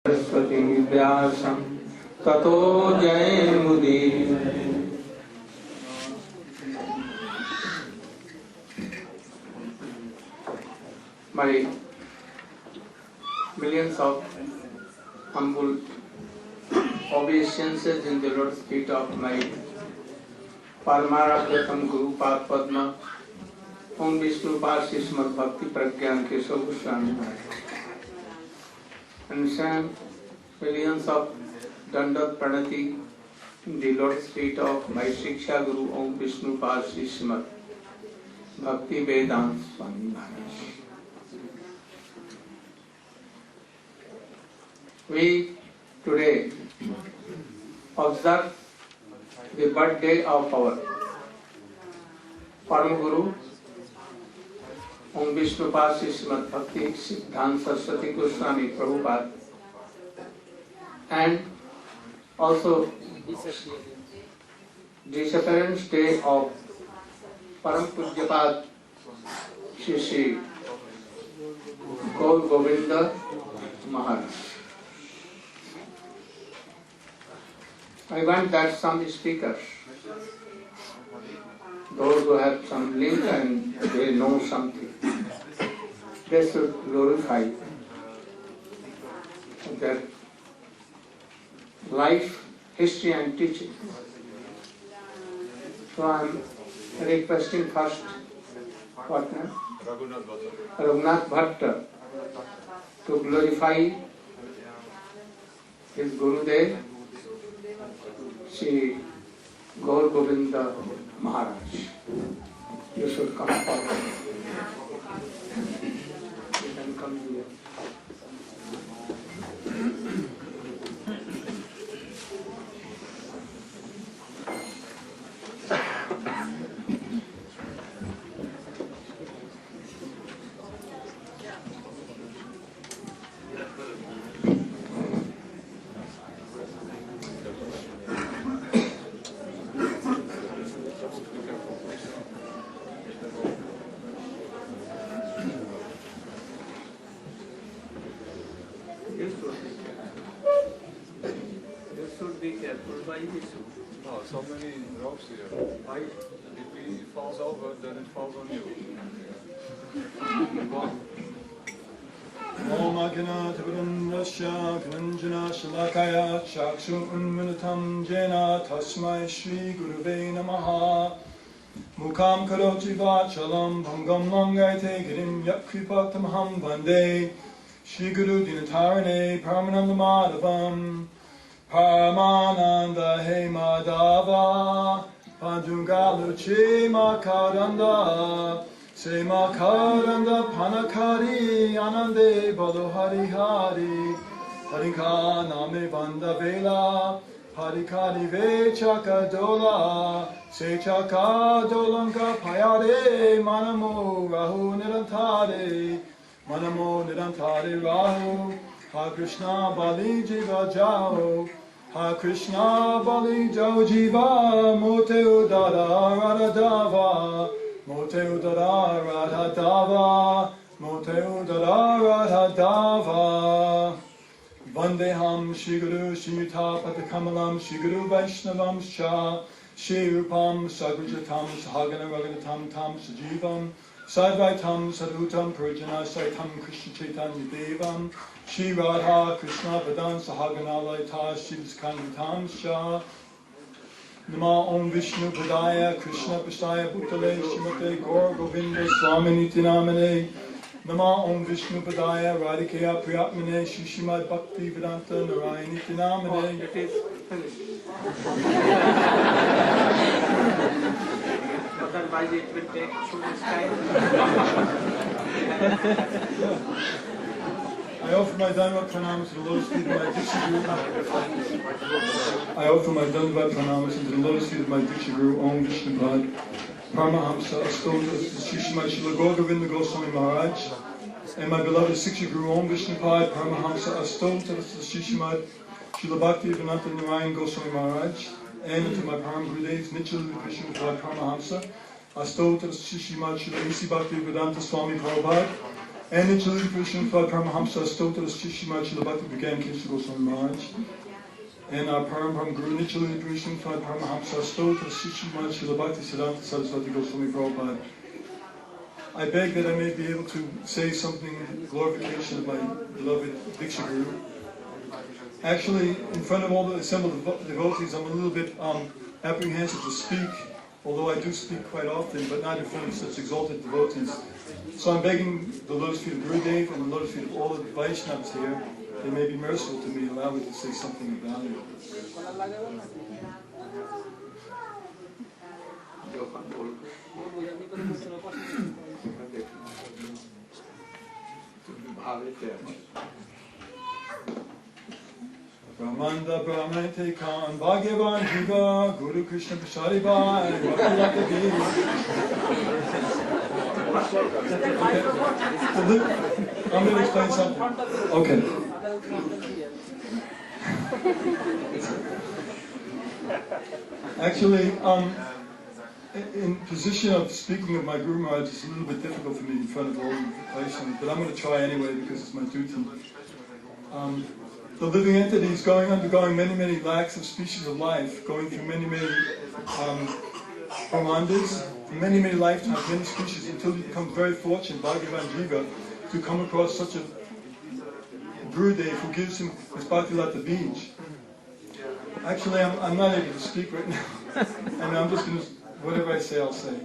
सरस्वती व्यासं ततो जयमुदीरये। My millions of humble obeisances in the Lord's feet of my Paramaradhyatam Guru Pad Padma, Om Vishnu Pasi Srimad Bhakti Pragyan Keshav Goswami Maharaj. And send millions of Dandat Pranati in the Lord's feet of my Shiksha Guru Om Vishnu Pasi Srimad Bhakti Vedanta Swami Maharaj. We today observe the birthday of our Param Guru Om Vishnu Pasi Srimad Bhakti Siddhanta Saraswati Goswami Prabhupada, and also disappearance day of Param Pujyapad Shri Shri Gaur Govinda Maharaj. I want that some speakers, those who have some link and they know something, they should glorify their life, history and teaching. So I am requesting first, what name? Raghunath Bhatta to glorify his Gurudev, Shri Gaur Govinda Maharaj. You should come forward. You can come here. Oh, so many ropes here. If he falls over, then it falls on you. Om Agna Tabram Rasya Kananjana Shalakaya Chakshu Unminatam Jena Tasmai Shri Guruve Namaha Mukam Karoti Vachalam Bhangam Langaite Girim Yakripatam Ham Vande Shri Guru Dinatarane Paramananda Madhavam Paramananda He Madhava Padungalu Che Makaranda Se Makaranda Panakari Anande Bado Hari Hari Harika Name Banda Vela Harikari Ve Chakadola Se Chakadolanka Payade Manamo Rahu Nirantare Manamo Nirantare Rahu Ha Krishna Bali Jiva Jao Ha Krishna Bali Jao Jiva Mote Udara Radhadava Mote Udara Radhadava Mote Udara Radhadava Vandeham Shri Guru Shri Yuta Patakamalam Shri Guru Vaishnavam Sha Shri Rupam Sagrajatam Sahagana Raganatam Tam Sajivam Sadvaitam Sadhutam Purjana Saitam Krishna Chaitanya Devam Shri Radha Krishna Padan Sahagana Laita Shri Viskandatam Sha Nama Om Vishnu Padaya Krishna Pastaya Bhutale Shrimate Gaur Govinda Swami Nitinamane Nama Om Vishnu Padaya Radhikaya Priyatmane Shri Srimad Bhakti Vedanta Narayani Nitinamane. It is finished. Otherwise it will take so much time. I offer my Dhanavad Pranamas to the lotus feet of my Diksha Guru. I offer my Dhanavad Pranamas to the lotus feet of my Diksha Guru, Om Vishnu Pad, Paramahamsa, Astota, Shri Srila Gaur Govinda Goswami Maharaj, and my beloved Siksha Guru, Om Vishnu Pad, Paramahamsa, Astota, Shri Srila Bhakti Vedanta Narayan Goswami Maharaj, and to my Param Gurudevs, Nityal Vishnu Pad Paramahamsa, Astota, Shri Srila Isi Bhakti Vedanta Swami Prabhupada, and Nityalila Prishnapada Paramahamsa Stotra Shishima Chilabhakti Began Kesha Goswami Maharaj. And our Param Guru Nityalila Prishnapada Paramahamsa Stotra Shishima Chilabhakti Siddhanta Saraswati Goswami Prabhupada. I beg that I may be able to say something in glorification of my beloved Diksha Guru. Actually, in front of all the assembled devotees, I'm a little bit apprehensive to speak, although I do speak quite often, but not in front of such exalted devotees. So I'm begging the lotus feet of Gurudev and the lotus feet of all the Vaishnavas here, they may be merciful to me, allow me to say something about it. Brahmanda Brahmante Khan Bhagavan Jiva Guru Krishna Prasadi Bhai I'm going to explain something. Okay. Actually, in position of speaking of my Guru Maharaj, it's a little bit difficult for me in front of all the Vaishnavas, but I'm going to try anyway because it's my duty. The living entity is undergoing many lakhs of species of life, going through many Brahmandas, many lifetimes, many species, until he becomes very fortunate, Bhagavan Jiva, to come across such a Gurudev who gives him his Bhaktilata Bij. Actually, I'm not able to speak right now, and I'm just going to, whatever I say, I'll say.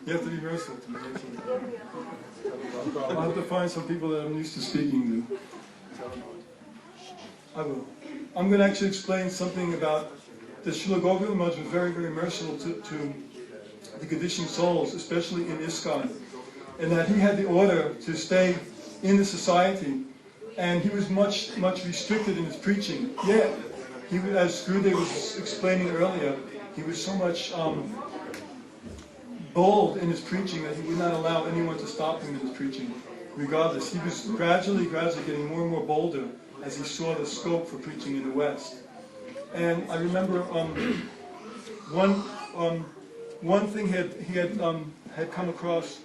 You have to be merciful to me, actually. I'll have to find some people that I'm used to speaking to. I will. I'm going to actually explain something about that Srila Govinda Maharaj was very merciful to the conditioned souls, especially in ISKCON, and that he had the order to stay in the society, and he was much restricted in his preaching. Yet, he, as Gurudev was explaining earlier, he was so much bold in his preaching that he would not allow anyone to stop him in his preaching, regardless. He was gradually getting more and more bolder as he saw the scope for preaching in the West. And I remember one thing he had come across.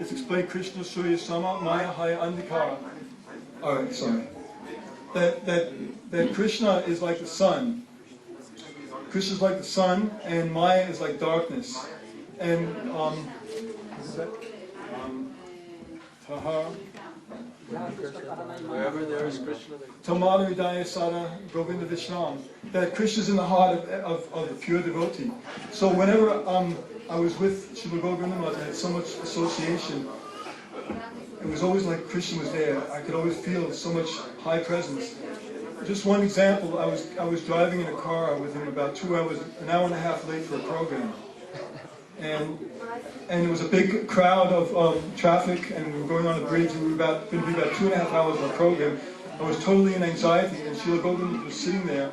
It's explained Krishna Surya Sama Maya Haya Andhikara. Alright, sorry. That Krishna is like the sun. Krishna is like the sun, and Maya is like darkness. And wherever there is Krishna, Tamala Hridaya Sada Govinda Vishnam. That Krishna is in the heart of the pure devotee. So whenever I was with Srila Govinda Maharaj, I had so much association. It was always like Krishna was there. I could always feel so much high presence. Just one example, I was driving in a car with him about 2 hours, an hour and a half late for a program. And it was a big crowd of traffic, and we were going on a bridge, and we were going to be about 2.5 hours on a program. I was totally in anxiety, and Srila Govinda was sitting there,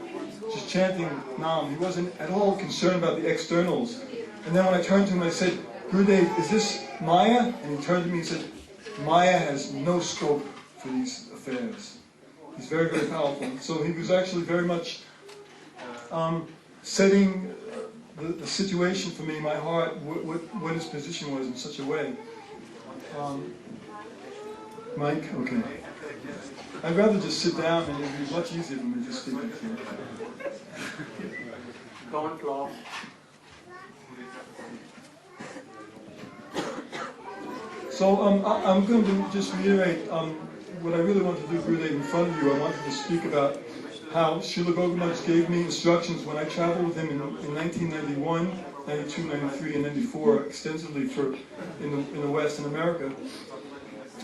just chanting Nam. He wasn't at all concerned about the externals. And then when I turned to him, I said, Gurudev, is this Maya? And he turned to me and said, Maya has no scope for these affairs. He's very powerful. So he was actually very much setting the situation for me, my heart, what his position was in such a way. Mike? Okay. I'd rather just sit down, and it would be much easier for me to speak. Don't laugh. So I'm going to just reiterate what I really want to do, Gurudev, in front of you. I wanted to speak about how Srila Govinda Maharaj gave me instructions when I traveled with him in 1991, 92, 93, and 94 extensively in the West, in America.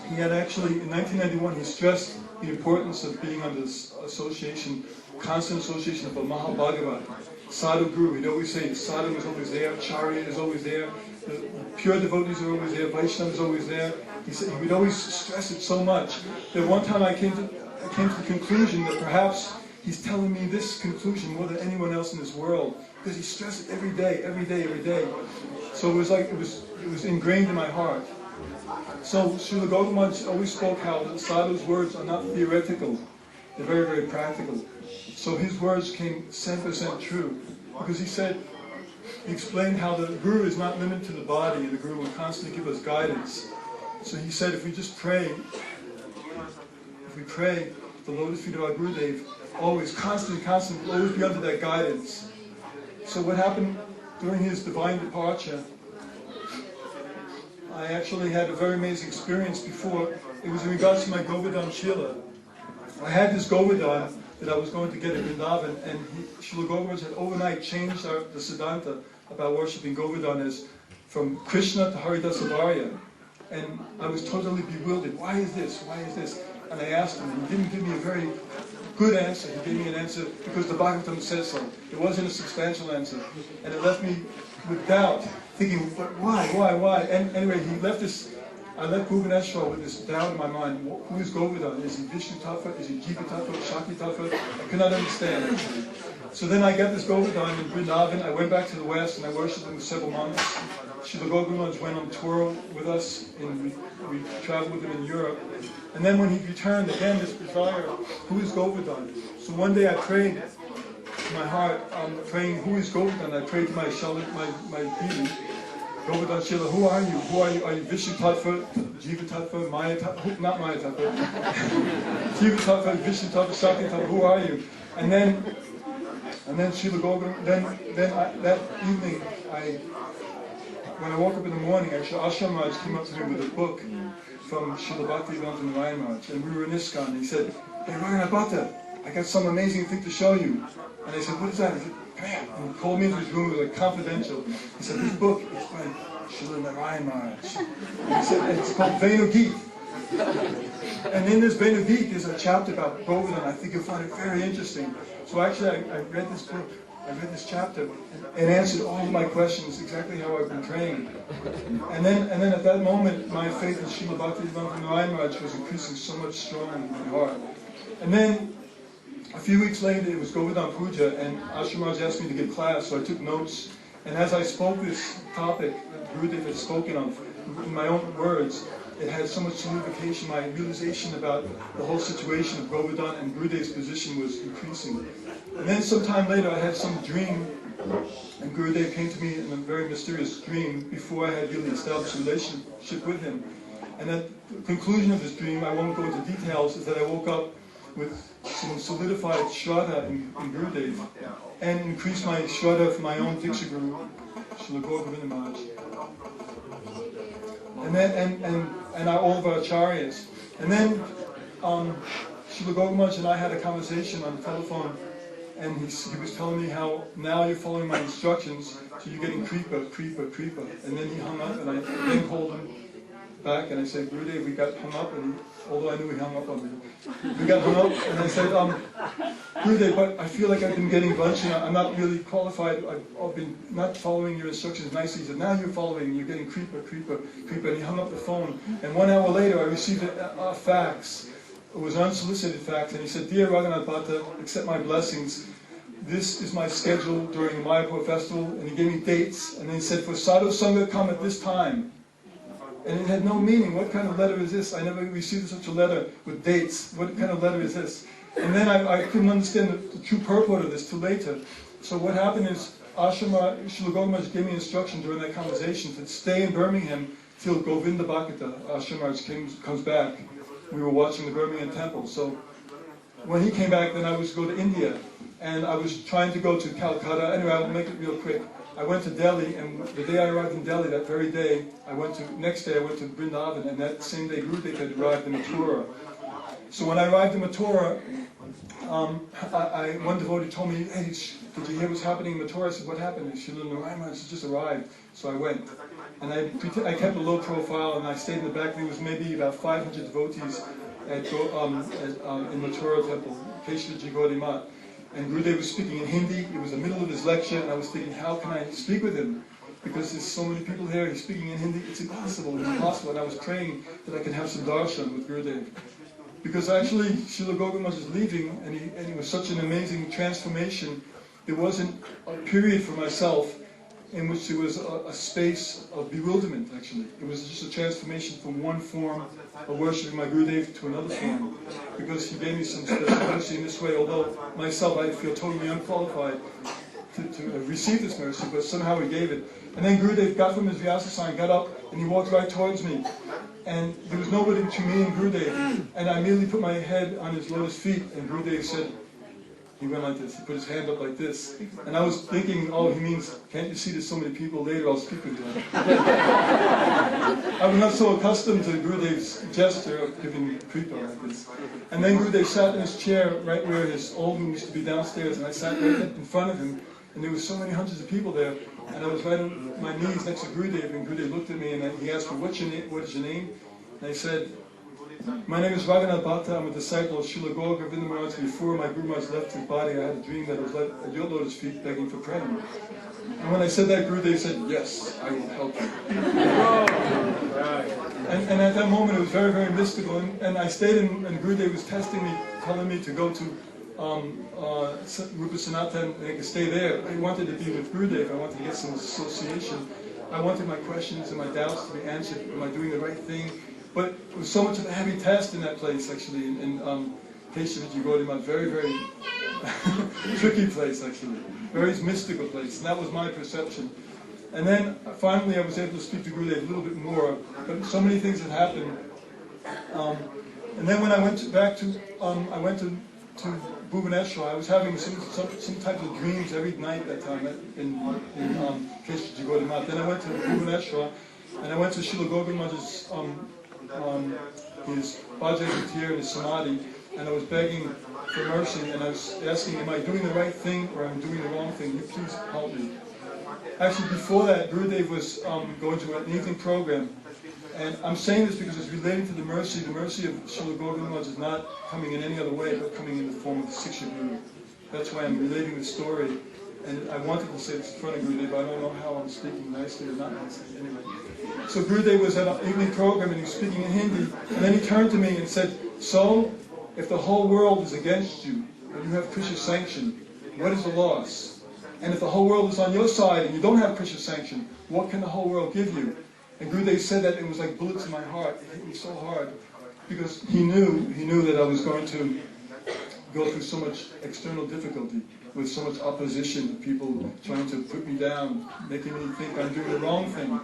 He had actually, in 1991, he stressed the importance of being under this association, constant association of a Mahabhagavat, Sadhu Guru. He'd always say the Sadhu is always there, Charya is always there, the pure devotees are always there, Vaishnava is always there. He said he would always stress it so much that one time I came to the conclusion that perhaps he's telling me this conclusion more than anyone else in this world, because he stressed it every day. So it was like it was ingrained in my heart. So Srila Govinda Maharaj always spoke how the Sadhu's words are not theoretical; they're very practical. So his words came 100% true, because he said he explained how the Guru is not limited to the body, and the Guru will constantly give us guidance. So he said if we just pray, the lotus feet of our Gurudev, always, constantly, always be under that guidance. So what happened during his divine departure, I actually had a very amazing experience before. It was in regards to my Govardhan Shila. I had this Govardhan that I was going to get at Vrindavan, and Srila Gopal had overnight changed the Siddhanta about worshipping Govardhan as from Krishna to Haridasa Varya. And I was totally bewildered. Why is this? Why is this? And I asked him, and he didn't give me a very good answer. He gave me an answer because the Bhagavatam says so. It wasn't a substantial answer. And it left me with doubt, thinking, but why? And anyway, he left this. I left Bhubaneswar with this doubt in my mind. Who is Govardhan? Is he Vishnu Tattva? Is he Jiva Tattva? Shakti Tattva? I could not understand, actually. So then I got this Govardhan in Vrindavan. I went back to the West and I worshipped him with several months. Srila Gopal went on tour with us, and we traveled with him in Europe. And then when he returned, again, this desire, who is Govardhan? So one day I prayed to my heart, praying, who is Govardhan? I prayed to my Devi, Govardhan Shila, who are you? Who are you? Are you Vishnu Tattva, Jiva Tattva, Maya Tattva? Not Maya Tattva. Jiva Tattva, Vishnu Tattva, Shakti Tattva, who are you? And then Srila Govardhan, that evening, when I woke up in the morning, actually, Ashram Raj came up to me with a book from Srila Bhaktivedanta Narayan Maharaj, and we were in ISKCON, and he said, hey, Raghunath Bhatta, I got some amazing thing to show you. And I said, what is that? He said, come here. And he called me into his room, it was like confidential. He said, this book is by Srila Narayan Maharaj. And he said, it's called Venu Geet. And in this Venu Geet, there's a chapter about Govardhan. I think you'll find it very interesting. So actually, I read this book. I read this chapter and answered all of my questions exactly how I've been trained. And then at that moment, my faith in Srila Bhaktivedanta Narayan Maharaj was increasing so much stronger in my heart. And then a few weeks later, it was Govardhan Puja, and Ashram Maharaj asked me to give class, so I took notes. And as I spoke this topic that Gurudev had spoken of, in my own words, it had so much signification. My realization about the whole situation of Govardhan and Gurudev's position was increasing. And then sometime later I had some dream, and Gurudev came to me in a very mysterious dream before I had really established a relationship with him. And at the conclusion of this dream, I won't go into details, is that I woke up with some solidified shraddha in Gurudev, and increased my shraddha for my own Diksha Guru, Srila Gauragovinda Maharaj. And all of our acharyas. And then Srila Gauragovinda Maharaj and I had a conversation on the telephone, and he was telling me how now you're following my instructions, so you're getting creeper. And then he hung up, and I then called him back, and I said, Gurudev, we got hung up, and although I knew he hung up on me, we got hung up, and I said, Gurudev, but I feel like I've been getting bunched, and I'm not really qualified, I've been not following your instructions nicely. He said, now you're following, you're getting creeper, and he hung up the phone. And 1 hour later, I received a fax. It was an unsolicited fax, and he said, Dear Raghunath Bhatta, accept my blessings. This is my schedule during the Mayapur festival, and he gave me dates, and then he said, for Sadhu Sangha, come at this time. And it had no meaning. What kind of letter is this? I never received such a letter with dates. What kind of letter is this? And then I couldn't understand the true purport of this till later. So what happened is, Srila Gauragovinda Maharaj gave me instruction during that conversation to stay in Birmingham till Govinda Bhakata, Ashram Maharaj comes back. We were watching the Birmingham temple. So when he came back, then I was to go to India. And I was trying to go to Calcutta. Anyway, I'll make it real quick. I went to Delhi, and the day I arrived in Delhi, that very day, next day I went to Vrindavan, and that same day Gurudev had arrived in Mathura. So when I arrived in Mathura, one devotee told me, hey, did you hear what's happening in Mathura? I said, what happened? Srila Narayan Maharaj just arrived. So I went. And I kept a low profile, and I stayed in the back. There was maybe about 500 devotees in Mathura temple, Keshavaji Gaudiya Math. And Gurudev was speaking in Hindi. It was the middle of his lecture, and I was thinking, how can I speak with him? Because there's so many people here, he's speaking in Hindi, it's impossible. And I was praying that I could have some darshan with Gurudev. Because actually, Srila Gauragovinda was leaving, and it was such an amazing transformation. There wasn't a period for myself in which there was a space of bewilderment, actually. It was just a transformation from one form of worshiping my Gurudev to another form. Because he gave me some special mercy in this way, although myself I feel totally unqualified. to receive this mercy, but somehow he gave it. And then Gurudev got from his Vyasa-asana, got up, and he walked right towards me. And there was nobody between me and Gurudev. And I immediately put my head on his lotus feet, and Gurudev said, he went like this, he put his hand up like this. And I was thinking, oh, he means, can't you see there's so many people, later I'll speak with you. I was not so accustomed to Gurudev's gesture of giving kripa like this. And then Gurudev sat in his chair right where his old room used to be downstairs, and I sat right in front of him, and there were so many hundreds of people there, and I was right on my knees next to Gurudev, and Gurudev looked at me, and he asked me, what is your name? And I said, my name is Raghunath Bhatta. I'm a disciple of Srila Gaura Govinda Maharaj. Before my Guru Maharaj left his body, I had a dream that I was at your lotus feet begging for prayer. And when I said that, Gurudev said, yes, I will help you. And at that moment, it was very, very mystical. And I stayed in, and Gurudev was testing me, telling me to go to Rupa Sanatan, and I could stay there. I wanted to be with Gurudev. I wanted to get some association. I wanted my questions and my doubts to be answered. Am I doing the right thing? But it was so much of a heavy test in that place, actually, in Keshaviji Gaudiya, very, very tricky place, actually, very mystical place, and that was my perception. And then finally I was able to speak to Gurudev a little bit more, but so many things had happened. And then when I went back to, I went to Bhubaneswar, I was having some type of dreams every night that time in Keshaviji Gaudiya. Then I went to Bhubaneswar, and I went to Srila Govinda Maharaj's his Bhajan Kutir and his Samadhi, and I was begging for mercy, and I was asking, am I doing the right thing or am I doing the wrong thing? You please help me. Actually, before that, Gurudev was going to an evening program, and I'm saying this because it's relating to the mercy. The mercy of Srila Govinda Maharaj is not coming in any other way, but coming in the form of the Siksha Guru. That's why I'm relating the story, and I wanted to say this in front of Gurudev, but I don't know how I'm speaking nicely or not nicely. Anyway. So Gurudev was at an evening program and he was speaking in Hindi, and then he turned to me and said, so, if the whole world is against you, and you have Krishna's sanction, what is the loss? And if the whole world is on your side and you don't have Krishna's sanction, what can the whole world give you? And Gurudev said that, it was like bullets in my heart. It hit me so hard, because he knew that I was going to go through so much external difficulty, with so much opposition, people trying to put me down, making me think I'm doing the wrong thing.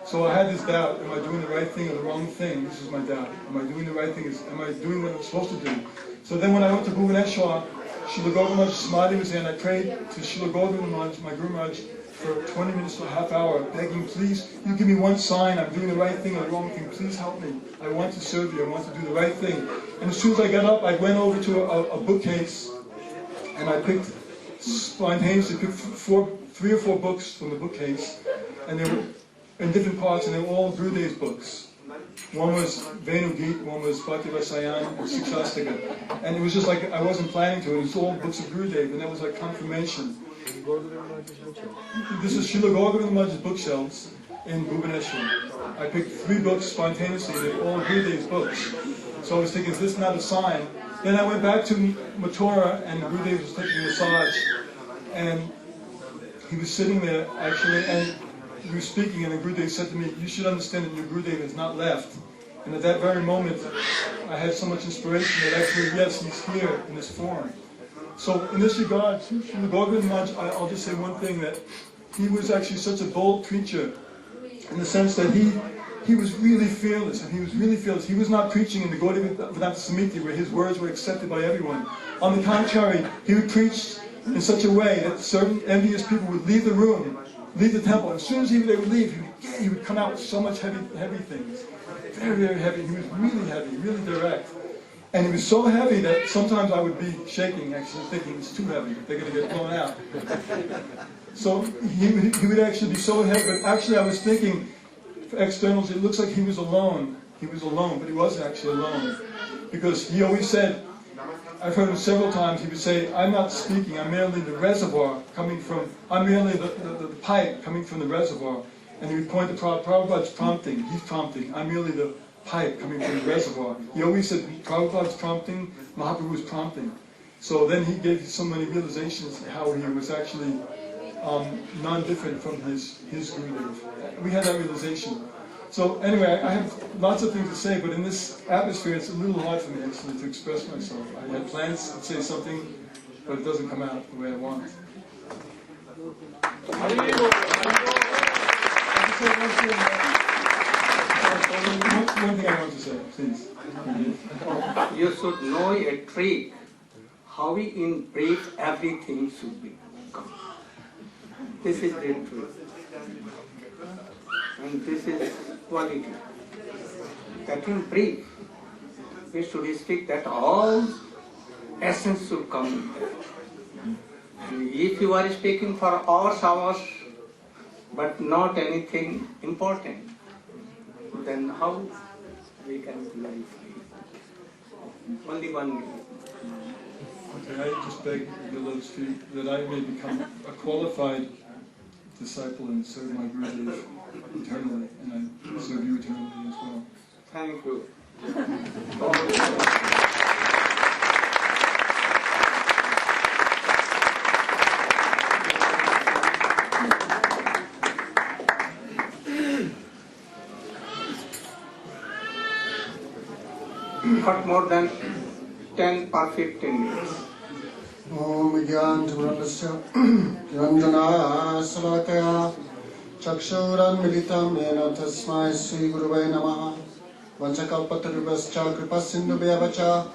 So I had this doubt, am I doing the right thing or the wrong thing? This is my doubt. Am I doing the right thing? Am I doing what I'm supposed to do? So then when I went to Bhubaneswar, Srila Govinda Maharaj Samadhi was there, and I prayed to Srila Govinda Maharaj, my Guru Maharaj, for 20 minutes to a half hour, begging, please, you give me one sign, I'm doing the right thing or the wrong thing, please help me. I want to serve you, I want to do the right thing. And as soon as I got up, I went over to a bookcase, and I spontaneously picked 3 or 4 books from the bookcase, and they were in different parts, and they were all Gurudev's books. One was Venu Geet, one was Bhakti Rasayan, and Sikshastaka. And it was just like I wasn't planning to, it was all books of Gurudev, and that was like confirmation. This is Srila Gaura Govinda Maharaj's bookshelves in Bhubaneswar. I picked 3 books spontaneously, they were all Gurudev's books. So I was thinking, is this not a sign? Then I went back to Mathura, and Gurudev was taking a massage, and he was sitting there actually, and we were speaking, and the Gurudev said to me, you should understand that your Gurudev has not left. And at that very moment, I had so much inspiration that actually, yes, he's here in this form. So in this regard, Srila Gaura Govinda Maharaj, I'll just say one thing, that he was actually such a bold preacher, in the sense that he was really fearless, and he was really fearless. He was not preaching in the Gaudiya Vedanta Samiti where his words were accepted by everyone. On the contrary, he would preach in such a way that certain envious people would leave the room, leave the temple, and as soon as they would leave, he would come out with so much heavy things. Very, very heavy. He was really heavy, really direct. And he was so heavy that sometimes I would be shaking, actually thinking it's too heavy, they're going to get blown out. So he would actually be so heavy, but actually I was thinking, for externals, it looks like he was alone. He was alone, but he wasn't actually alone. Because he always said, I've heard him several times, he would say, I'm not speaking, I'm merely the reservoir coming from, I'm merely the pipe coming from the reservoir. And he would point to Prabhupada's prompting, he's prompting, I'm merely the pipe coming from the reservoir. He always said, Prabhupada's prompting, Mahaprabhu's prompting. So then he gave so many realizations how he was actually non-different from his Gurudev. We had that realization. So anyway, I have lots of things to say, but in this atmosphere it's a little hard for me actually to express myself. I had plans to say something, but it doesn't come out the way I want. One thing I want to say, please. You should know a trick, how in brief everything should be. This is the truth. And this is quality. That in brief, we should speak that all essence should come in there. And if you are speaking for hours, but not anything important, then how we can clarify? Only one way. Okay, I just beg the Lord's feet that I may become a qualified disciple and serve my Gurudev eternally, and I serve you eternally as well. Thank you. Not more than 10 or 15 minutes. Om Gyanturandasya Ranjana Salakaya Chakshuran Militam Yena Tasmai Sri Guruvai Namaha Vanchakalpatarubhascha Kripasindhu Vyavacha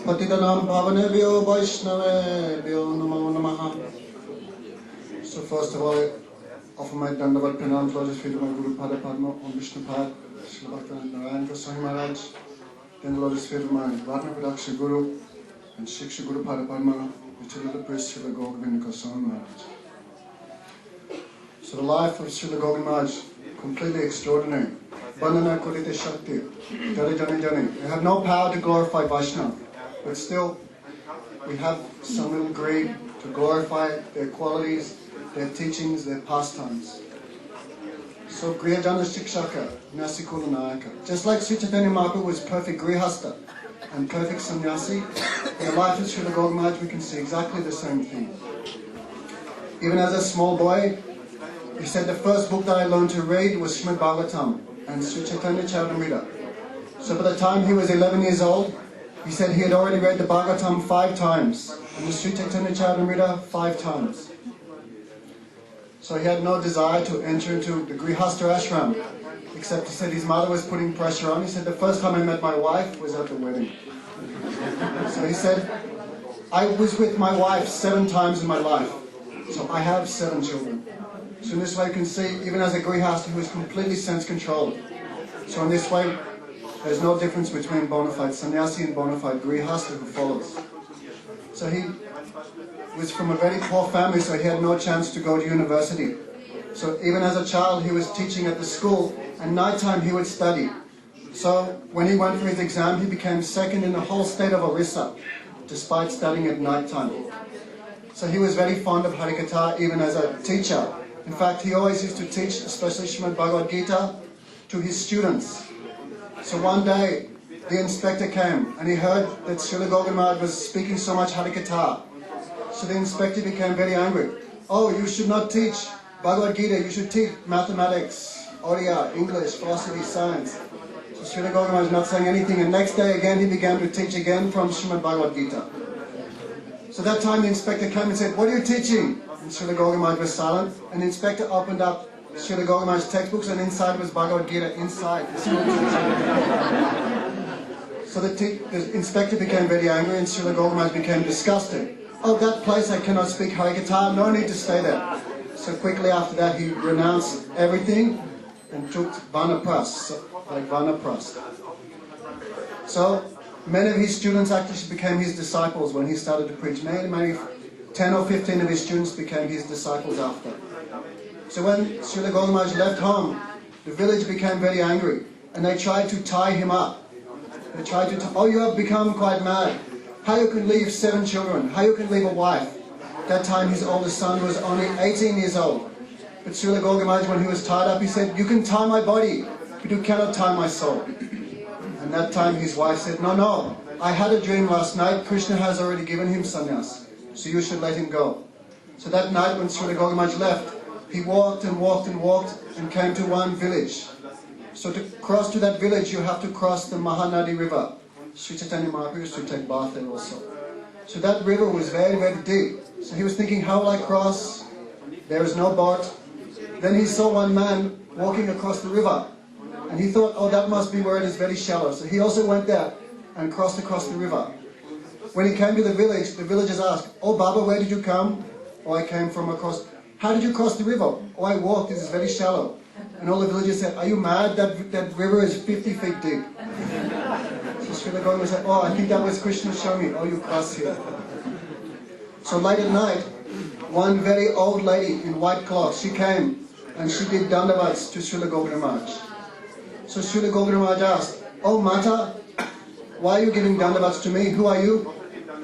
Patitanam Bhavanebhyo Vaishnavebhyo Namo Namaha. So first of all, I offer my Dandavat Pranam, Lotus feet of my Guru Pada Padma, Om Vishnu Pad, Srila Bhaktivinoda Narayan Goswami Maharaj, then the Lotus feet of my Varna Vidaksha Guru and Shiksha Guru Pada Padma, Vichara Priest Srila Govinda Goswami Maharaj. So the life of Srila Govinda Maharaj, completely extraordinary. Bandhana Kurite Shakti, Jani Jani Jani. We have no power to glorify Vaishnava, but still we have some little greed to glorify their qualities, their teachings, their pastimes. So Grihajana Shikshaka, Nasikula Nayaka. Just like Sri Chaitanya Mahaprabhu was perfect Grihasta and perfect sannyasi, in the life of Srila Govinda Maharaj we can see exactly the same thing. Even as a small boy, he said the first book that I learned to read was Srimad Bhagavatam and Sri Chaitanya Charitamrita. So by the time he was 11 years old, he said he had already read the Bhagavatam 5 times and the Sri Chaitanya Charitamrita 5 times. So he had no desire to enter into the Grihastha ashram, except he said his mother was putting pressure on. He said the first time I met my wife was at the wedding. So he said, I was with my wife 7 times in my life, so I have 7 children. So in this way you can see, even as a Grihastha, he was completely sense-controlled. So in this way, there's no difference between bona fide sannyasi and bona fide Grihastha who follows. So he was from a very poor family, so he had no chance to go to university. So even as a child, he was teaching at the school, and nighttime he would study. So when he went for his exam, he became second in the whole state of Orissa, despite studying at nighttime. So he was very fond of Harikatha, even as a teacher. In fact, he always used to teach, especially Srimad Bhagavad Gita, to his students. So one day, the inspector came, and he heard that Srila Govinda Maharaj was speaking so much Harikatha. So the inspector became very angry. Oh, you should not teach Bhagavad Gita, you should teach mathematics, Oriya, English, philosophy, science. So Srila Govinda Maharaj was not saying anything, and next day again he began to teach again from Srimad Bhagavad Gita. So that time the inspector came and said, what are you teaching? And Srila Govinda Maharaj was silent, and the inspector opened up Srila Govinda Maharaj's textbooks, and inside was Bhagavad Gita, inside. So the inspector became very angry, and Srila Govinda Maharaj became disgusted. Oh, that place I cannot speak Harikatha, no need to stay there. So quickly after that he renounced everything and took Vanapras, like Vanapras. So many of his students actually became his disciples when he started to preach. Many 10 or 15 of his students became his disciples after. So when Srila Govinda Maharaj left home, the village became very angry and they tried to tie him up. They tried to, oh, you have become quite mad. How you can leave 7 children? How you can leave a wife? That time his oldest son was only 18 years old. But Srila Govinda Maharaj, when he was tied up, he said, you can tie my body, but you cannot tie my soul. And that time his wife said, no, I had a dream last night. Krishna has already given him sannyas, so you should let him go. So that night when Srila Govinda Maharaj left, he walked and walked and walked and came to one village. So to cross to that village, you have to cross the Mahanadi river. Sri Chaitanya Mahaprabhu used to take bath there also. So that river was very, very deep. So he was thinking, how will I cross There is no boat. Then he saw one man walking across the river. And he thought, oh, that must be where it is very shallow. So he also went there and crossed across the river. When he came to the villagers asked, oh, Baba, where did you come? Oh, I came from across. How did you cross the river? Oh, I walked. This is very shallow. And all the villagers said, are you mad? That river is 50 feet deep. So Srila Gogama said, oh, I think that was Krishna showing me. Oh, you crossed here. So late at night, one very old lady in white cloth, she came and she did dandavats to Srila Govinda Maharaj. So Srila Govinda Maharaj asked, oh, Mata, why are you giving dandavats to me? Who are you?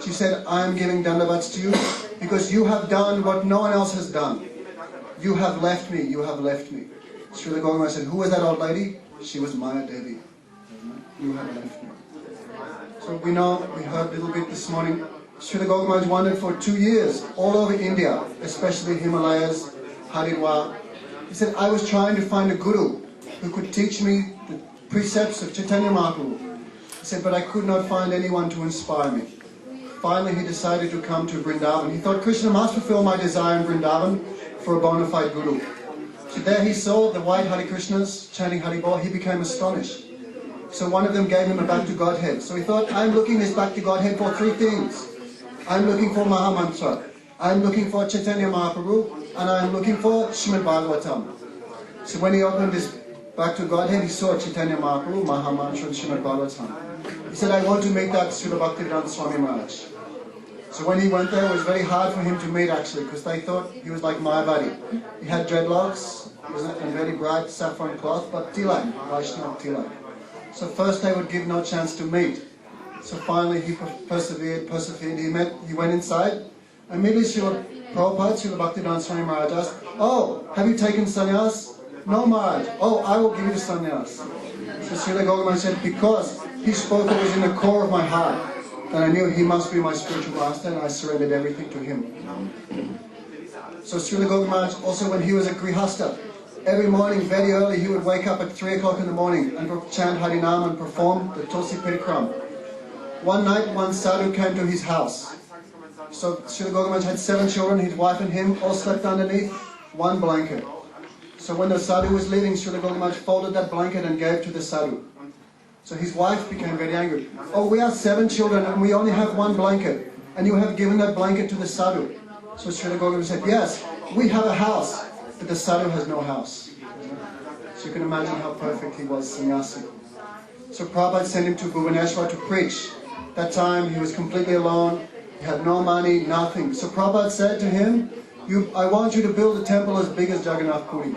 She said, I am giving dandavats to you because you have done what no one else has done. You have left me. You have left me. Srila Govinda Maharaj said, who was that old lady? She was Maya Devi. You have left me. So we heard a little bit this morning. Srila Govinda Maharaj wandered for 2 years all over India, especially Himalayas, Haridwar. He said, I was trying to find a guru who could teach me the precepts of Chaitanya Mahaprabhu. He said, but I could not find anyone to inspire me. Finally, he decided to come to Vrindavan. He thought, Krishna must fulfill my desire in Vrindavan for a bona fide guru. So there he saw the white Hare Krishnas chanting Haribol. He became astonished. So one of them gave him a Back to Godhead. So he thought, I'm looking this Back to Godhead for 3 things. I'm looking for Mahamantra. I'm looking for Chaitanya Mahaprabhu. And I'm looking for Srimad Bhagavatam. So when he opened this Back to Godhead, he saw Chaitanya Mahaprabhu, Mahamantra, and Srimad Bhagavatam. He said, I want to meet that Srila Bhaktivedanta Swami Maharaj. So when he went there, it was very hard for him to meet actually, because they thought he was like Mayavadi. He had dreadlocks, and very bright saffron cloth, but tilak, Vaishnava tilak. So first they would give no chance to meet. So finally he persevered. He went inside. Immediately Srila Prabhupada, Srila Bhaktivedanta Swami Maharaj asked, oh, have you taken sannyas? No, Maharaj. Oh, I will give you the sannyas. So Srila Gogama said, because he spoke what was in the core of my heart, and I knew he must be my spiritual master, and I surrendered everything to him. So Srila Gogama Maharaj, also when he was a Grihasta, every morning, very early, he would wake up at 3 o'clock in the morning and chant Harinam and perform the Tulsi Pirikram. One night, one sadhu came to his house. So Srila Gogama Maharaj had 7 children, his wife and him all slept underneath one blanket. So when the sadhu was leaving, Srila Gogama Maharaj folded that blanket and gave to the sadhu. So his wife became very angry. Oh, we are 7 children and we only have one blanket, and you have given that blanket to the sadhu. So Srila Gogama said, yes, we have a house, but the sadhu has no house. So you can imagine how perfect he was, sannyasi. So Prabhupada sent him to Bhubaneswar to preach. That time he was completely alone, he had no money, nothing. So Prabhupada said to him, I want you to build a temple as big as Jagannath Puri.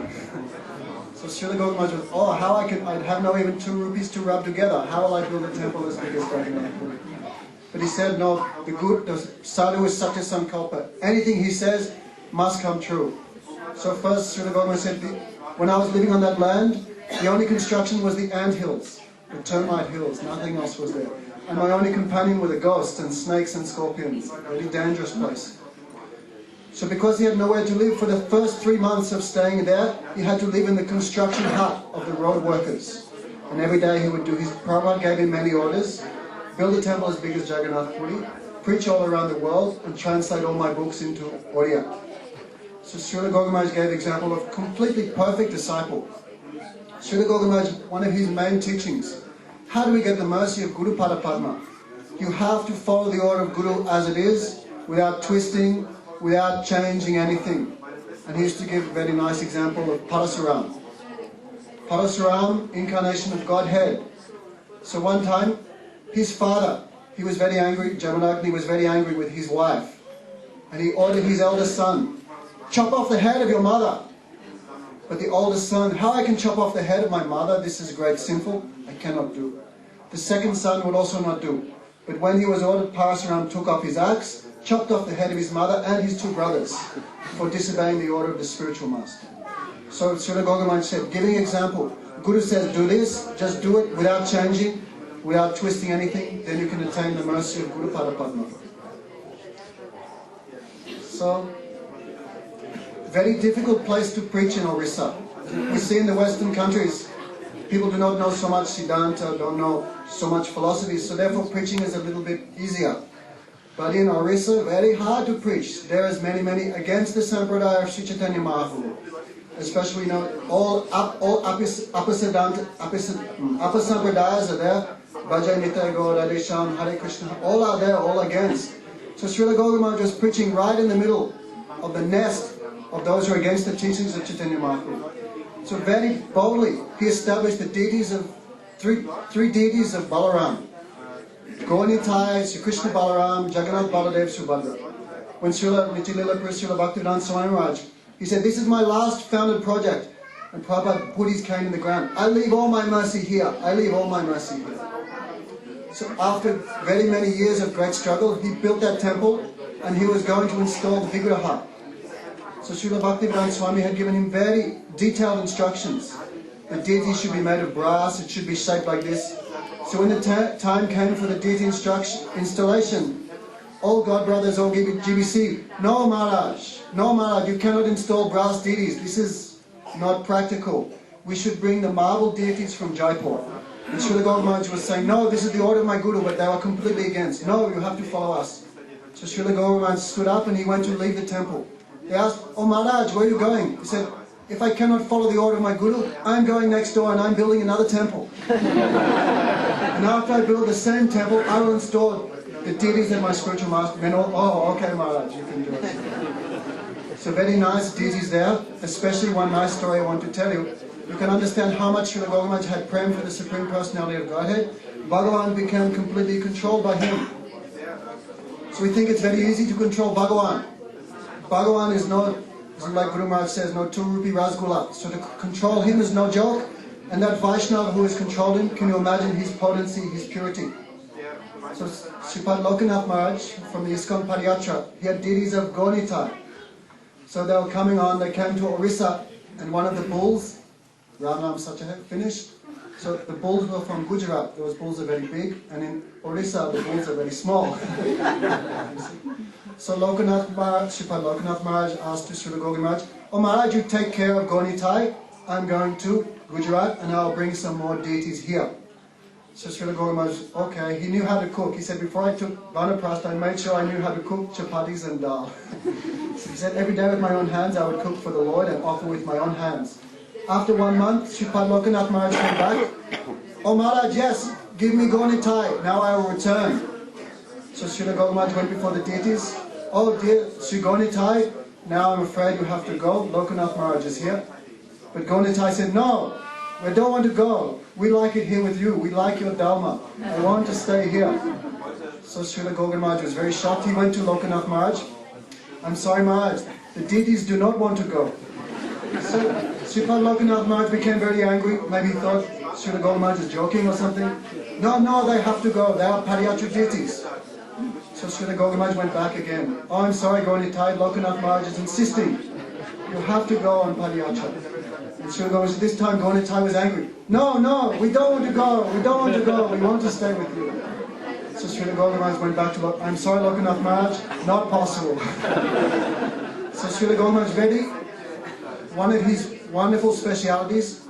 So Srila Gogama Maharaj was, oh, I'd have no even 2 rupees to rub together. How will I build a temple as big as Jagannath Puri? But he said, no, the sadhu is Satya Sankalpa. Anything he says must come true. So first Srila Gogama said, when I was living on that land, the only construction was the ant hills, the termite hills, nothing else was there. And my only companion were the ghosts and snakes and scorpions, a very dangerous place. So because he had nowhere to live, for the first 3 months of staying there, he had to live in the construction hut of the road workers. And every day he would do his, Prabhupada gave him many orders, build a temple as big as Jagannath Puri, preach all around the world, and translate all my books into Oriya. So Srila Gogama Maharaj gave example of completely perfect disciple. Srila Gogama Maharaj, one of his main teachings, how do we get the mercy of Guru Pada Padma? You have to follow the order of Guru as it is, without twisting, without changing anything. And he used to give a very nice example of Parasuram. Parasuram, incarnation of Godhead. So one time, his father, he was very angry, Jamadagni was very angry with his wife. And he ordered his eldest son, chop off the head of your mother. But the oldest son, how I can chop off the head of my mother? This is great sinful. I cannot do. The second son would also not do. But when he was ordered, Parasuram took up his axe, chopped off the head of his mother and his 2 brothers for disobeying the order of the spiritual master. So Srila Gogama Maharaj said, giving example, Guru says do this, just do it without changing, without twisting anything, then you can attain the mercy of Guru Pada Padma. So, very difficult place to preach in Orissa. We see in the Western countries, people do not know so much Siddhanta, don't know so much philosophy, so therefore preaching is a little bit easier. But in Orissa, very hard to preach. There is many against the Sampradaya of Sri Chaitanya Mahaprabhu. Especially, all upper Sampradayas are there. Bhajai Nitai Gaur, Radhe Shyam, Hare Krishna, all are there, all against. So Srila Gaura Maharaj was preaching right in the middle of the nest of those who are against the teachings of Chaitanya Mahaprabhu. So very boldly, he established the deities of three deities of Balaram. Gaunitai, Sri Krishna Balaram, Jagannath Baladev, Subhadra. When Srila Nityalila Srila Bhaktivedanta Swami Maharaj, he said, this is my last founded project. And Prabhupada put his cane in the ground. I leave all my mercy here. I leave all my mercy here. So after very many years of great struggle, he built that temple and he was going to install the Vigraha. So Srila Bhaktivedanta Swami had given him very detailed instructions. The deity should be made of brass, it should be shaped like this. So when the time came for the deity installation, all God brothers, all GBC, no Maharaj, you cannot install brass deities. This is not practical. We should bring the marble deities from Jaipur. And Srila Gaura Maharaj was saying, no, this is the order of my Guru, but they were completely against. No, you have to follow us. So Srila Gaura Maharaj stood up and he went to leave the temple. They asked, oh Maharaj, where are you going? He said, if I cannot follow the order of my Guru, I'm going next door and I'm building another temple. And after I build the same temple, I will install the deities that my spiritual master. Then okay Maharaj, you can do it. So very nice deities there, especially one nice story I want to tell you. You can understand how much Srila Gaura Maharaj had prem for the Supreme Personality of Godhead. Bhagavan became completely controlled by him. So we think it's very easy to control Bhagavan. Bhagavan is no, like Guru Maharaj says, no 2 rupee Rasgulla. So to control him is no joke. And that Vaishnava who has controlled him, can you imagine his potency, his purity? So Sripad Lokanath Maharaj from the ISKCON Padayatra, he had deities of Gaunitai. So they were coming on, they came to Orissa, and one of the bulls, Ramnam Satyahek, finished. So the bulls were from Gujarat. Those bulls are very big, and in Orissa the bulls are very small. So Lokanath Maharaj, Sripad Lokanath Maharaj asked to Srila Gaura Maharaj, oh Maharaj, you take care of Gaunitai. I'm going to Gujarat and I'll bring some more deities here. So Srila Gaura Maharaj, okay, he knew how to cook. He said, before I took Vanaprastha, I made sure I knew how to cook chapatis and dal. So he said, every day with my own hands I would cook for the Lord and offer with my own hands. After 1 month, Sripad Lokanath Maharaj came back. Oh Maharaj, yes, give me Gaunitai, now I will return. So Srila Gaura Maharaj went before the deities. Oh dear, Sri Gaunitai, now I'm afraid you have to go. Lokanath Maharaj is here. But Gaunitai said, no, we don't want to go. We like it here with you. We like your Dharma. I want to stay here. So Srila Gaura Maharaj was very shocked. He went to Lokanath Maharaj. I'm sorry Maharaj, the deities do not want to go. So Sripad Lokanath Maharaj became very angry. Maybe he thought Srila Gaura Maharaj is joking or something. No, they have to go. They are Padayatra deities. So Srila Gaura Maharaj went back again. Oh, I'm sorry Gaunitai, Lokanath Maharaj is insisting. You have to go on Padayatra. And Srila Gaura Maharaj, this time Gaunitai was angry. No, we don't want to go. We don't want to go. We want to stay with you. So Srila Gaura Maharaj went back to I'm sorry Lokanath Maharaj, not possible. So Srila Gaura Maharaj Vedi, one of his wonderful specialities,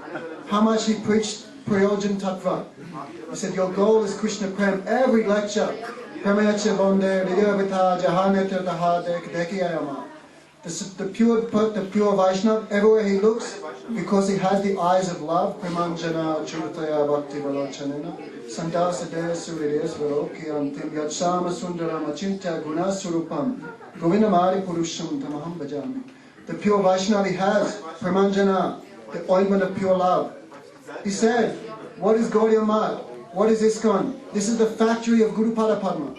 how much he preached Prayojan Tattva. He said, your goal is Krishna Prem. Every lecture, Premayacha Bonde, Lidavita, Jahaneta Tahadek, Dekiyayama. The pure Vaishnava, everywhere he looks, because he has the eyes of love, Premanjana, Churtaya, Bhakti, Valochanena, Sandasade, Surides, Velokiantim, Yatshama, Sundaram, Achintya, Guna, Surupam, Govinamari, Purusham, Tamaham, Bhajami. The pure Vaishnava he has, Premanjana, the ointment of pure love. He said, what is Gaudiya Math? What is ISKCON? This is the factory of Guru Pada Padma.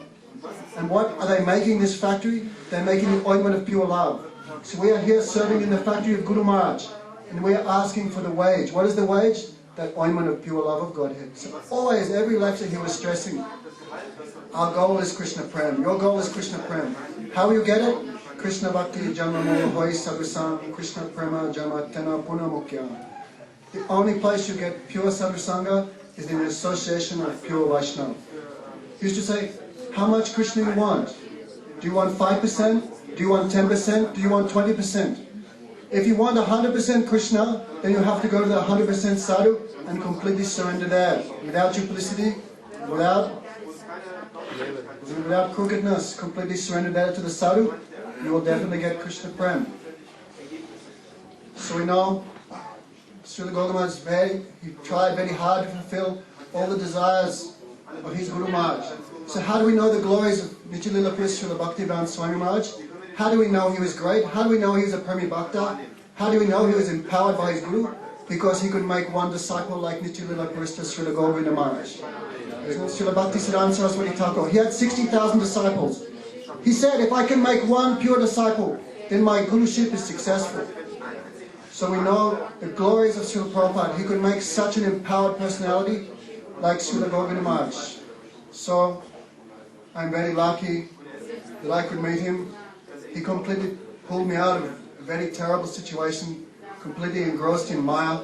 And what are they making this factory? They're making the ointment of pure love. So we are here serving in the factory of Guru Maharaj. And we are asking for the wage. What is the wage? That ointment of pure love of Godhead. So always, every lecture he was stressing, our goal is Krishna Prem. Your goal is Krishna Prem. How will you get it? Krishna Bhakti Janma Moha Hoi Sadhusam Krishna Prema Janma Tena Puna Mukya. The only place you get pure Sadhusanga is in the association of pure Vaishnava. He used to say, how much Krishna you want? Do you want 5%? Do you want 10%? Do you want 20%? If you want 100% Krishna, then you have to go to the 100% sadhu and completely surrender there. Without duplicity, without Without crookedness, completely surrendered that to the sadhu, you will definitely get Krishna Prem. So we know Srila Gautam he tried very hard to fulfill all the desires of his Guru Maharaj. So how do we know the glories of Nitya-lila Priya Srila Bhaktivedanta Swami Maharaj? How do we know he was great? How do we know he was a Premi Bhakta? How do we know he was empowered by his Guru? Because he could make one disciple like Nitya-lila Priya Srila Govinda Maharaj. Srila Bhaktisiddhanta Saraswati Thakur, he had 60,000 disciples. He said, if I can make one pure disciple, then my Guruship is successful. So we know the glories of Srila Prabhupada. He could make such an empowered personality like Srila Govinda Maharaj. So I'm very lucky that I could meet him. He completely pulled me out of a very terrible situation, completely engrossed in Maya.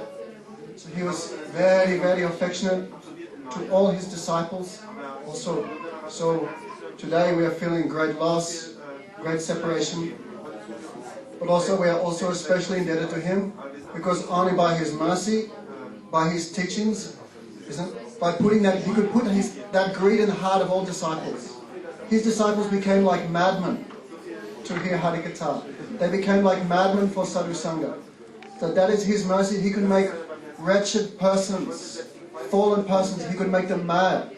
So he was very, very affectionate to all his disciples. Also, so today we are feeling great loss, great separation. But also we are also especially indebted to him because only by his mercy, by his teachings, by putting that, he could put that greed in the heart of all disciples. His disciples became like madmen to hear Harikatha. They became like madmen for Sadhu Sangha. So that is his mercy. He could make wretched persons, fallen persons, he could make them mad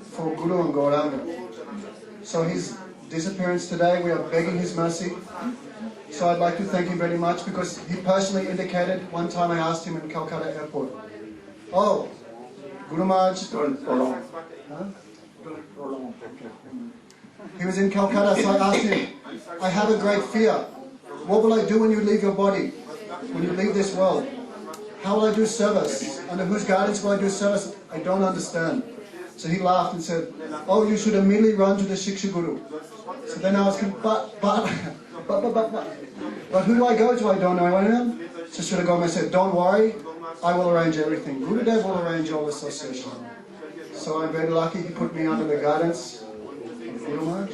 for Guru and Gauranga. So his disappearance today, we are begging his mercy. So I'd like to thank him very much because he personally indicated, one time I asked him in Calcutta airport, oh, Guru Maharaj, he was in Calcutta, so I asked him, I have a great fear. What will I do when you leave your body? When you leave this world? How will I do service? Under whose guidance will I do service? I don't understand. So he laughed and said, oh, you should immediately run to the Shiksha Guru. So then I was, but who do I go to? I don't know anyone. So Srila Gopal said, don't worry, I will arrange everything. Gurudev will arrange all association. So I'm very lucky he put me under the guidance of Guru Maharaj.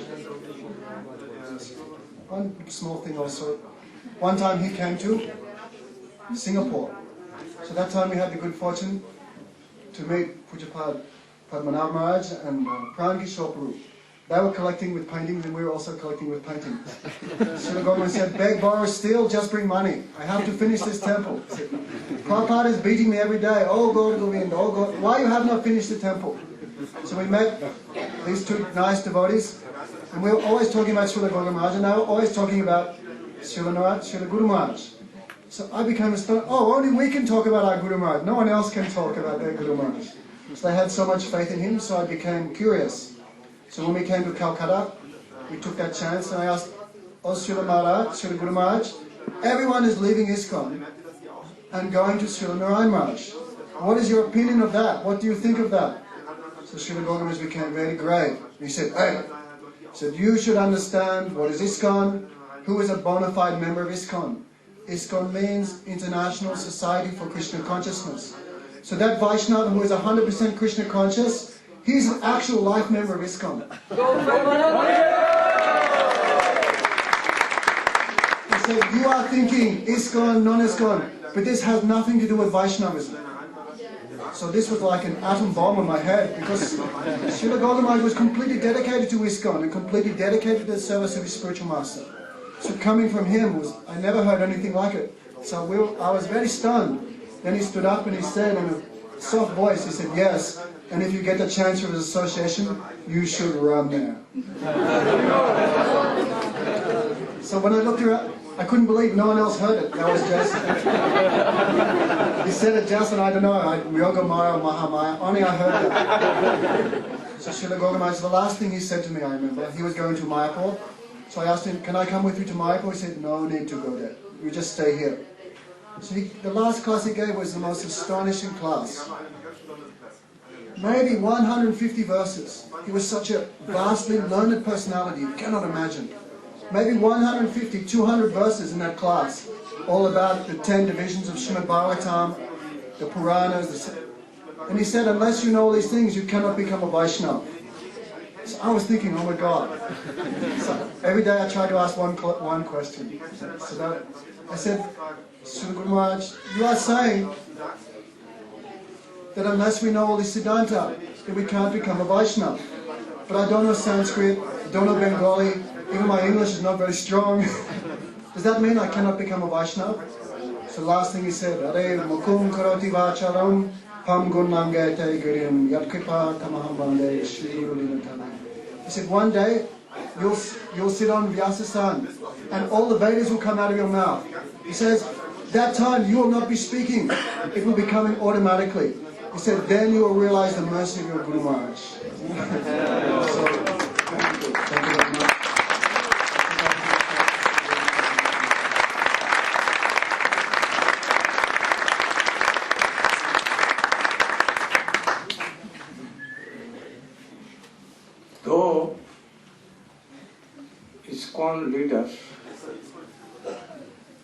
One small thing also. One time he came to Singapore. So that time we had the good fortune to meet Pujapad Padmanabh Maharaj and Pran Kishore Prabhu. They were collecting with paintings and we were also collecting with paintings. Srila Govind said, beg, borrow, steal, just bring money. I have to finish this temple. Said, Prabhupada is beating me every day. Oh God, Govind, oh God, why you have not finished the temple? So we met these two nice devotees and we were always talking about Srila Govind Maharaj and they were always talking about Srila Guru Maharaj. So I became astonished, oh, only we can talk about our Guru Maharaj. No one else can talk about their Guru Maharaj. So they had so much faith in him, so I became curious. So when we came to Calcutta, we took that chance and I asked, oh Srila Maharaj, Srila Guru Maharaj, everyone is leaving ISKCON and going to Srila Narayan Maharaj. What is your opinion of that? What do you think of that? So Srila Gautam became very grave. He said, hey, you should understand what is ISKCON, who is a bona fide member of ISKCON. ISKCON means International Society for Krishna Consciousness. So that Vaishnava who is 100% Krishna conscious, he's an actual life member of ISKCON. He said, you are thinking ISKCON, non-ISKCON, but this has nothing to do with Vaishnavism. So this was like an atom bomb on my head because Srila Gautam was completely dedicated to ISKCON and completely dedicated to the service of his spiritual master. So coming from him was, I never heard anything like it. So I was very stunned. Then he stood up and he said in a soft voice, he said, yes, and if you get the chance for his association, you should run there. So when I looked around, I couldn't believe no one else heard it. That was just, he said it just, and I don't know, Yoga Maya, Mahamaya, only I heard that. So Srila Gautam, the last thing he said to me, I remember, he was going to Mayapur. So I asked him, can I come with you to Mayapur? He said, no need to go there. You just stay here. So the last class he gave was the most astonishing class. Maybe 150 verses. He was such a vastly learned personality, you cannot imagine. Maybe 150, 200 verses in that class, all about the 10 divisions of Srimad Bhagavatam, the Puranas. And he said, unless you know all these things, you cannot become a Vaishnava. So I was thinking, oh my God. So every day I tried to ask one question. So I said, Srila Guru Maharaj, you are saying that unless we know all this Siddhanta, that we can't become a Vaishnava. but I don't know Sanskrit, don't know Bengali, even my English is not very strong. Does that mean I cannot become a Vaishnava? So the last thing he said, Are mukum karoti vacharam pam gunnangate gurim yatkripa tamaham bande Shri Guru Dinatana. He said, one day you'll sit on Vyasasan and all the Vedas will come out of your mouth. He says, that time you will not be speaking. It will be coming automatically. He said, then you will realize the mercy of your Guru Maharaj. So, thank you very much. Though ISKCON leaders,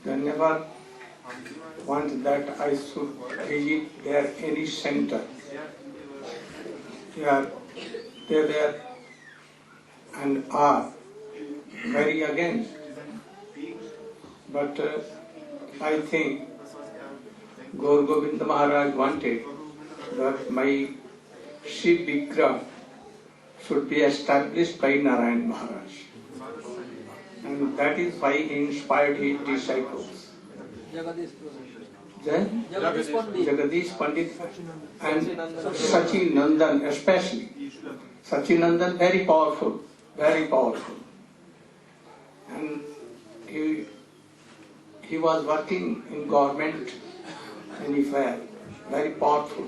they never want that I should visit their any center. They there and are very against. But I think Gaur Govinda Maharaj wanted that my Shiv Vigraha should be established by Narayan Maharaj. And that is why he inspired his disciples. Jagadish Pandit and Sachinandan especially. Sachinandan very powerful, very powerful. And he was working in government and he fell, very powerful.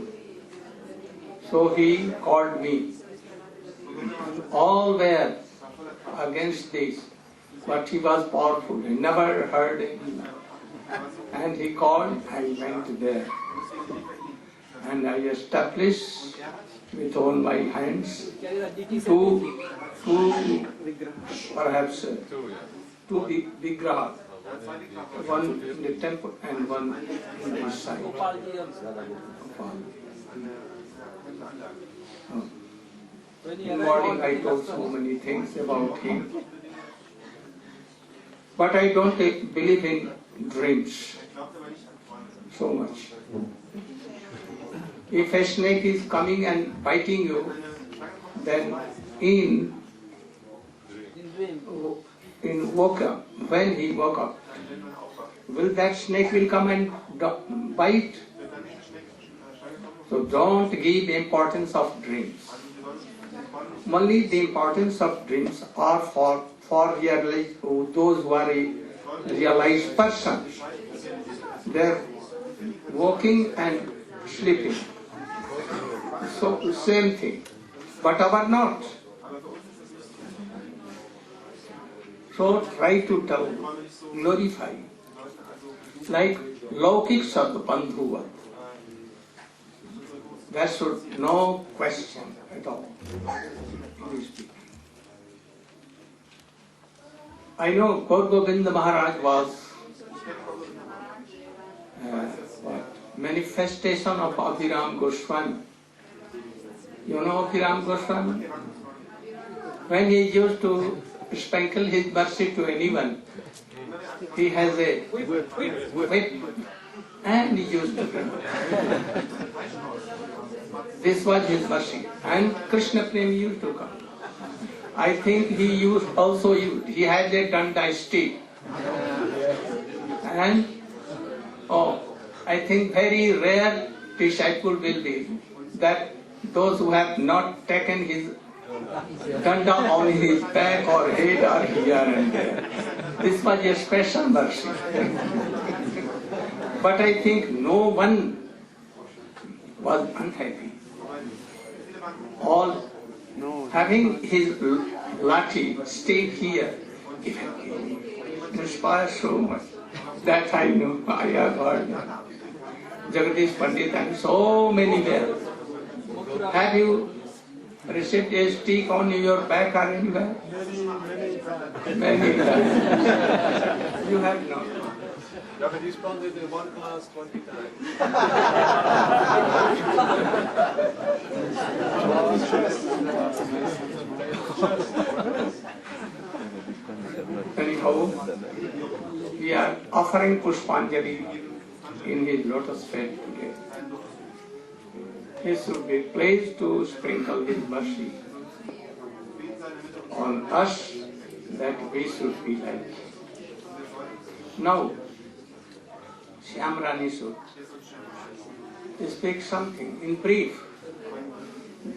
So he called me. All were against this, but he was powerful. He never heard it. And he called, I went there. And I established with all my hands two vigrahas. One in the temple and one in the side. In the morning I told so many things about him. But I don't believe in dreams so much. If a snake is coming and biting you, then when he woke up, will that snake will come and bite? So don't give importance of dreams. Only the importance of dreams are for those who are realized persons. They're walking and sleeping. So same thing. But our not. So try to tell, glorify. Like Laukik Sad Bandhuva. There should no question at all. I know Gaur Govinda Maharaj was manifestation of Abhiram Goswami. You know Abhiram Goswami? When he used to sprinkle his mercy to anyone, he has a whip and he used to drink. This was his mercy. And Krishna Prem used to come. I think he had a danda stick. And I think very rare disciple will be that those who have not taken his danda on his back or head or here and there. This was a special mercy. But I think no one was unhappy. All having his lathi stayed here, it inspires so much. That I know, I have heard. Jagadish Pandit and so many there. Have you received a stick on your back or anywhere? Many times. You have not. Jagadish Pandit in one class 20 times. Anyhow, we are offering Pushpanjali in his lotus feet today. He should be pleased to sprinkle his mercy on us that we should be like. Now, Shyamrani should speak something in brief,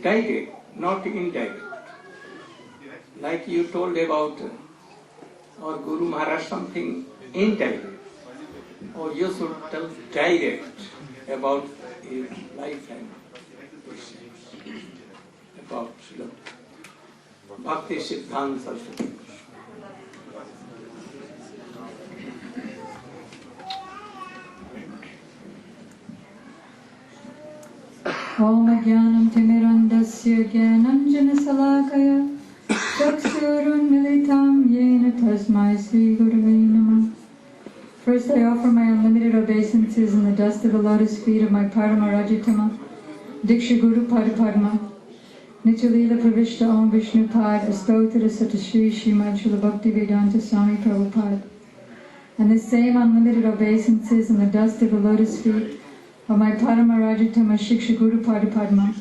direct, not indirect. Like you told about our Guru Maharaj, something indirect. Or you should tell direct about his lifetime, about Bhakti Siddhanta Saraswati. Om Jnanam Timirandasya Jnananjana Salakaya Chaksurun Militam Yena Tasmai Sri Gurave Namah. First, I offer my unlimited obeisances in the dust of the lotus feet of my Parama Rajatama, Diksha Guru Padapadma, Nityalila Pravishta Om Vishnu Pad, Astotara Satashri Srimad Srila Bhakti Vedanta Swami Prabhupada. And the same unlimited obeisances in the dust of the lotus feet of my Parama Rajatama Shiksha Guru Padapadma,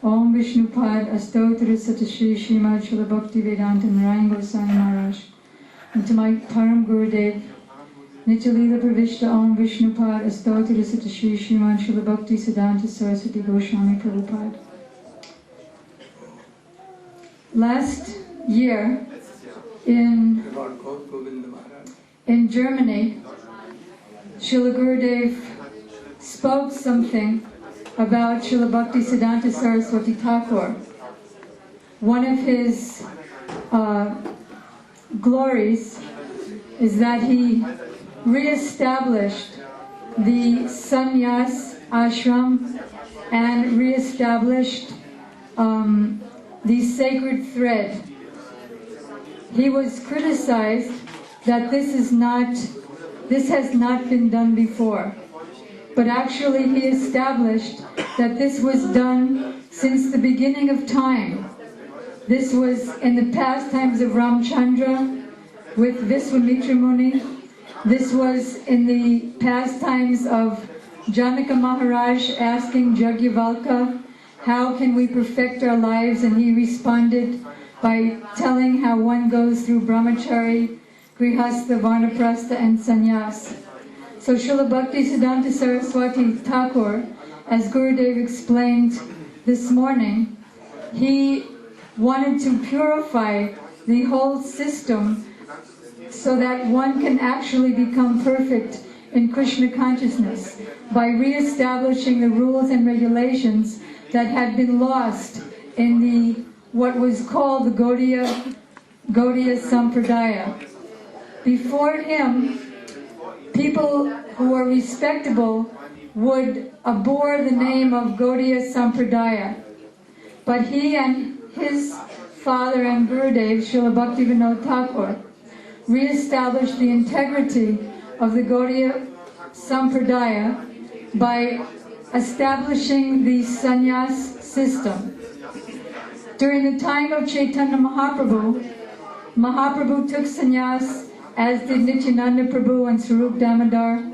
Om Vishnu Pad, Astotara Satashri Srimad Srila Bhakti Vedanta Narayan Goswami Maharaj. And to my Param Gurudev, Nityalila Pravishta Om Vishnu Pad, Astotara Satashri Srimad Srila Bhakti Siddhanta Saraswati Goswami Prabhupada. Last year in Germany, Srila Gurudev spoke something about Srila Bhakti Siddhanta Saraswati Thakur. One of his glories is that he re-established the sannyas ashram and re-established the sacred thread. He was criticized that this has not been done before. But actually he established that this was done since the beginning of time. This was in the pastimes of Ramchandra with Viswamitra Muni. This was in the pastimes of Janaka Maharaj asking Jagyavalka, how can we perfect our lives? And he responded by telling how one goes through brahmachari, grihastha, vanaprastha and sannyas. So Srila Bhakti Siddhanta Saraswati Thakur, as Gurudev explained this morning, he wanted to purify the whole system so that one can actually become perfect in Krishna consciousness by re-establishing the rules and regulations that had been lost in what was called the Gaudiya Sampradaya. Before him, people who were respectable would abhor the name of Gaudiya Sampradaya. But he and his father and Gurudev, Srila Bhaktivinoda Thakur, re-established the integrity of the Gaudiya Sampradaya by establishing the sannyas system. During the time of Chaitanya Mahaprabhu, Mahaprabhu took sannyas, as did Nityananda Prabhu and Swarup Damodar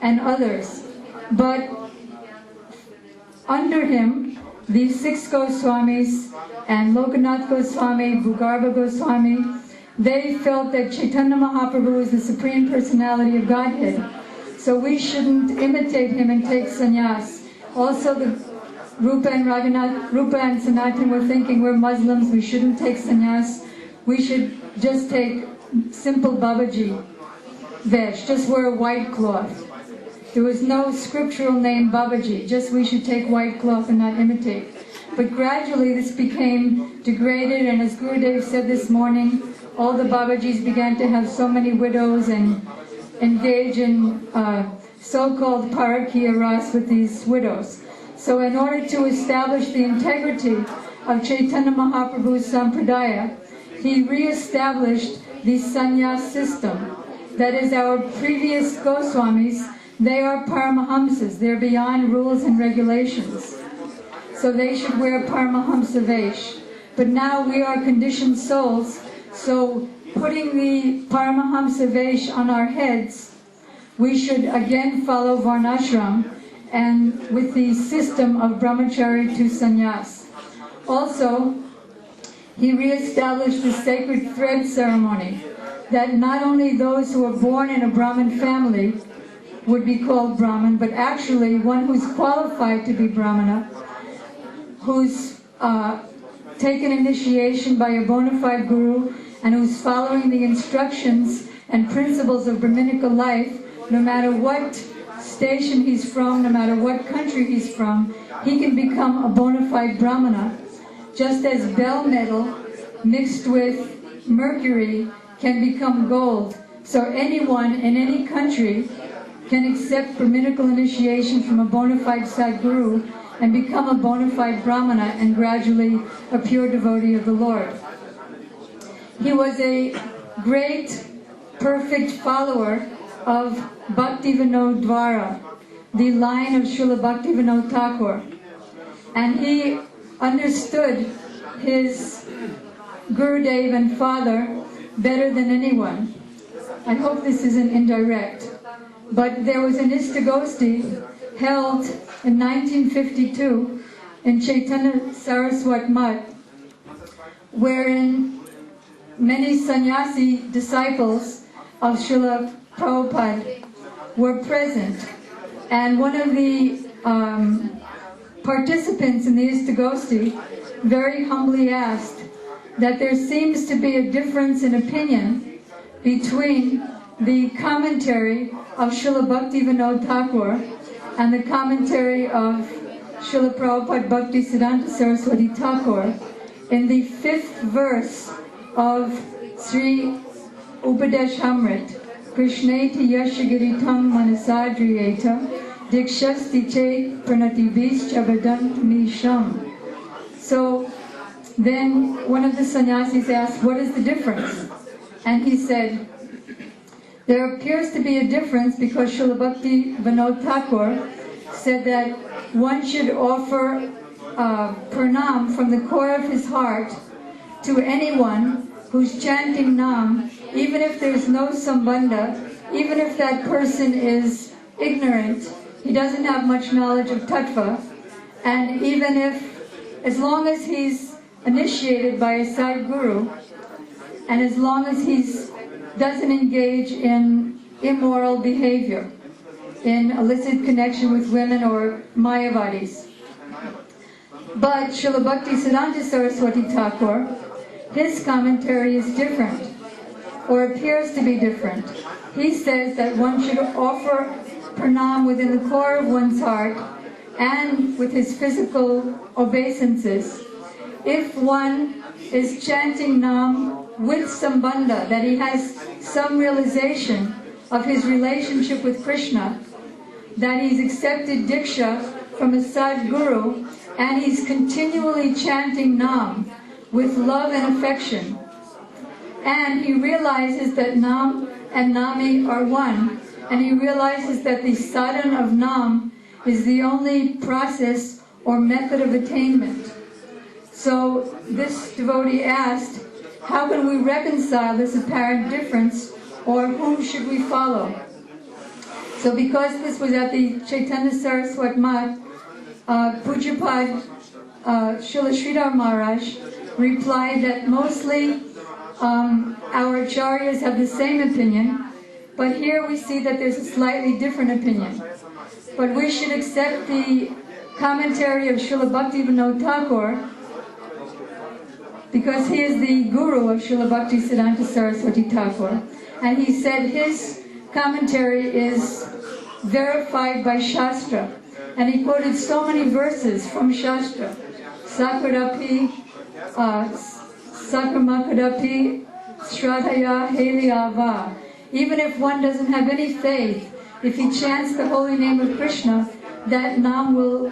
and others. But under him, the six Goswamis and Lokanath Goswami, Bhugarbha Goswami, they felt that Chaitanya Mahaprabhu was the Supreme Personality of Godhead. So we shouldn't imitate him and take sannyas. Also the Rupa and Sanatan were thinking we're Muslims, we shouldn't take sannyas. We should just take simple Babaji vesh, just wear a white cloth. There was no scriptural name Babaji, just we should take white cloth and not imitate. But gradually this became degraded, and as Gurudev said this morning, all the Babajis began to have so many widows and engage in so-called parakiya ras with these widows. So in order to establish the integrity of Chaitanya Mahaprabhu's Sampradaya, he re-established the sannyas system. That is, our previous Goswamis, they are Paramahamsas, they're beyond rules and regulations. So they should wear Paramahamsa vesh. But now we are conditioned souls, so putting the Paramahamsa vesh on our heads, we should again follow Varnashram and with the system of brahmachari to sannyas. Also, he reestablished the sacred thread ceremony, that not only those who are born in a Brahmin family would be called Brahmin, but actually one who's qualified to be Brahmana, who's taken initiation by a bona fide guru, and who's following the instructions and principles of Brahminical life, no matter what station he's from, no matter what country he's from, he can become a bona fide Brahmana. Just as bell metal mixed with mercury can become gold. So anyone in any country can accept Brahminical initiation from a bona fide Sadguru and become a bona fide Brahmana and gradually a pure devotee of the Lord. He was a great, perfect follower of Bhaktivinoda Dwara, the line of Srila Bhaktivinoda Thakur. And he understood his Gurudev and father better than anyone. I hope this isn't indirect. But there was an Istagosti held in 1952 in Chaitanya Saraswat Mutt, wherein many sannyasi disciples of Srila Prabhupada were present. And one of the participants in the Istagosti very humbly asked that there seems to be a difference in opinion between the commentary of Srila Bhaktivinoda Thakur and the commentary of Srila Prabhupada Bhaktisiddhanta Saraswati Thakur in the 5th verse of Sri Upadeshamrit, Krishneti Yashagiritam Manasadriyeta Dikshasti Che Pranatibis Chabadam Misham. So then one of the sannyasis asked, what is the difference? And he said, there appears to be a difference because Srila Bhaktivinoda Thakur said that one should offer pranam from the core of his heart to anyone who's chanting Nam, even if there's no sambandha, even if that person is ignorant, he doesn't have much knowledge of tattva, and even if, as long as he's initiated by a Sadguru, and as long as he doesn't engage in immoral behavior, in illicit connection with women or Mayavadis. But Srila Bhaktisiddhanta Saraswati Thakur, his commentary is different, or appears to be different. He says that one should offer pranam within the core of one's heart and with his physical obeisances. If one is chanting Nam with sambandha, that he has some realization of his relationship with Krishna, that he's accepted Diksha from a Sadguru, and he's continually chanting Nam with love and affection. And he realizes that Nam and Nami are one, and he realizes that the sadhana of Nam is the only process or method of attainment. So this devotee asked, how can we reconcile this apparent difference, or whom should we follow? So because this was at the Chaitanya Saraswat Mutt, Pujapad Srila Sridhar Maharaj replied that mostly our acharyas have the same opinion, but here we see that there's a slightly different opinion. But we should accept the commentary of Srila Bhaktivinoda Thakur, because he is the guru of Srila Bhaktisiddhanta Saraswati Thakur. And he said his commentary is verified by Shastra. And he quoted so many verses from Shastra. Sakradapi, Sakramakadapi, Shradhaya Heliava. Even if one doesn't have any faith, if he chants the holy name of Krishna, that Nam will